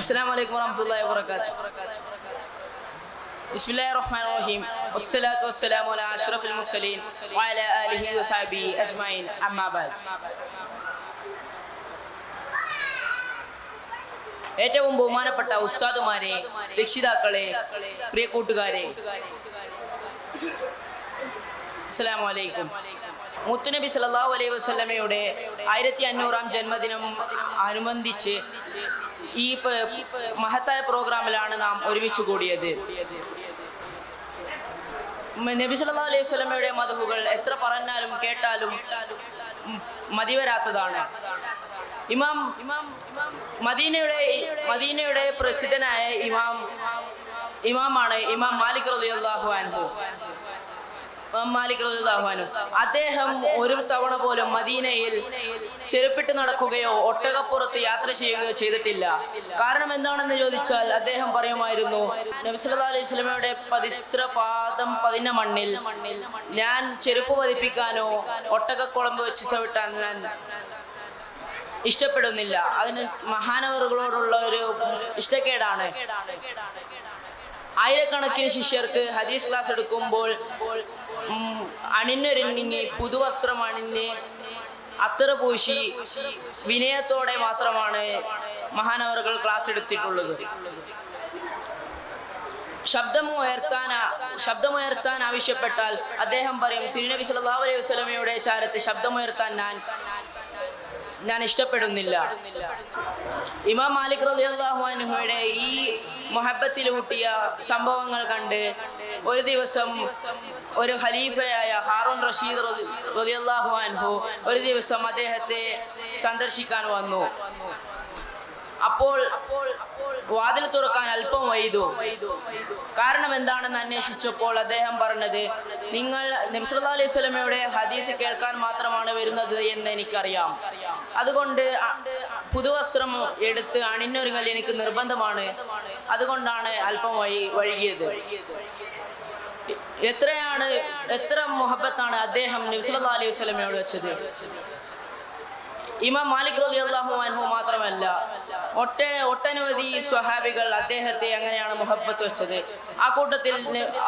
السلام عليكم ورحمة الله وبركاته. بسم الله الرحمن الرحيم والصلاة والسلام على أشرف المرسلين وعلى آله وصحبه أجمعين أما بعد. ഏറ്റവും ബഹുമാനപ്പെട്ട ഉസ്താദുമാരെ, രക്ഷിതാക്കളെ, പ്രിയ കൂട്ടുകാരെ, അസ്സലാമു അലൈക്കും. മുത്തുനബി സല്ലല്ലാഹു അലൈഹി വസല്ലമയുടെ 1500-ാം ജന്മദിനം അനുബന്ധിച്ച് ഈ മഹത്തായ പ്രോഗ്രാമിലാണ് നാം ഒരുമിച്ച് കൂടിയത്. നബി സല്ലല്ലാഹു അലൈഹി വസല്ലമയുടെ മദ്ഹുകൾ എത്ര പറഞ്ഞാലും കേട്ടാലും മതിവരാത്തതാണ്. മദീനയുടെ പ്രസിദ്ധനായ ഇമാമാണ് ഇമാം മാലിക് റളിയല്ലാഹു അൻഹു. അദ്ദേഹം ഒരു തവണ പോലും മദീനയിൽ ചെരുപ്പിട്ട് നടക്കുകയോ ഒട്ടകപ്പുറത്ത് യാത്ര ചെയ്യുകയോ ചെയ്തിട്ടില്ല. കാരണം എന്താണെന്ന് ചോദിച്ചാൽ അദ്ദേഹം പറയുമായിരുന്നു, നബി സല്ലല്ലാഹു അലൈഹി വസല്ലമയുടെ പവിത്ര പാദം പതിഞ്ഞ മണ്ണിൽ ഞാൻ ചെരുപ്പ് പതിപ്പിക്കാനോ ഒട്ടകക്കുളമ്പ് വെച്ച് ചവിട്ടാൻ ഞാൻ ഇഷ്ടപ്പെടുന്നില്ല. അതിന് മഹാനവറുകളോടുള്ള ഒരു ഇഷ്ടക്കേടാണ്. ആയിരക്കണക്കിന് ശിഷ്യർക്ക് ഹദീസ് ക്ലാസ് എടുക്കുമ്പോൾ അണിഞ്ഞൊരുങ്ങി പുതുവസ്ത്രം അണിഞ്ഞ് അത്തറ പൂശി വിനയത്തോടെ മാത്രമാണ് മഹാനവറുകൾ ക്ലാസ് എടുത്തിട്ടുള്ളത്. ശബ്ദമുയർത്താൻ ആവശ്യപ്പെട്ടാൽ അദ്ദേഹം പറയും, തിരുനബി സല്ലല്ലാഹു അലൈഹി വസല്ലമയുടെ ചാരത്ത് ശബ്ദമുയർത്താൻ ഞാൻ ഇഷ്ടപ്പെടുന്നില്ല. ഇമാം മാലിക് റളിയല്ലാഹു അൻഹുയുടെ ഈ മുഹബ്ബത്തിലൂട്ടിയ സംഭവങ്ങൾ കണ്ട് ഒരു ദിവസം ഒരു ഖലീഫയായ ഹാറൂൻ റഷീദ് റളിയല്ലാഹു അൻഹു ഒരു ദിവസം അദ്ദേഹത്തെ സന്ദർശിക്കാൻ വന്നു. അപ്പോൾ വാതിൽ തുറക്കാൻ അല്പം വൈകി. കാരണം എന്താണെന്ന് അന്വേഷിച്ചപ്പോൾ അദ്ദേഹം പറഞ്ഞത്, നിങ്ങൾ നബി സല്ലല്ലാഹു അലൈഹി വസല്ലമയുടെ ഹദീസ് കേൾക്കാൻ മാത്രമാണ് വരുന്നത് എന്ന് എനിക്കറിയാം. അതുകൊണ്ട് പുതുവസ്ത്രം എടുത്ത് അണിഞ്ഞൊരുങ്ങൽ എനിക്ക് നിർബന്ധമാണ്. അതുകൊണ്ടാണ് അല്പം വൈകിയത്. എത്ര മുഹബ്ബത്താണ് അദ്ദേഹം നബി സല്ലല്ലാഹു അലൈഹി വസല്ലമയോട് വെച്ചത്. ഇമാം മാലിക് റളിയല്ലാഹു അൻഹു മാത്രമല്ല, ഒട്ടനവധി സ്വഹാബികൾ അദ്ദേഹത്തെ അങ്ങനെയാണ് മുഹബ്ബത്ത് വെച്ചത്. ആ കൂട്ടത്തിൽ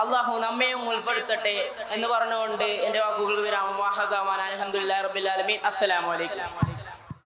അള്ളാഹു നമ്മയും ഉൾപ്പെടുത്തട്ടെ എന്ന് പറഞ്ഞുകൊണ്ട് എൻ്റെ വാക്കുകൾ വിരാമം. അൽഹംദുലില്ലാഹി റബ്ബിൽ ആലമീൻ. അസ്സലാമു അലൈക്കും.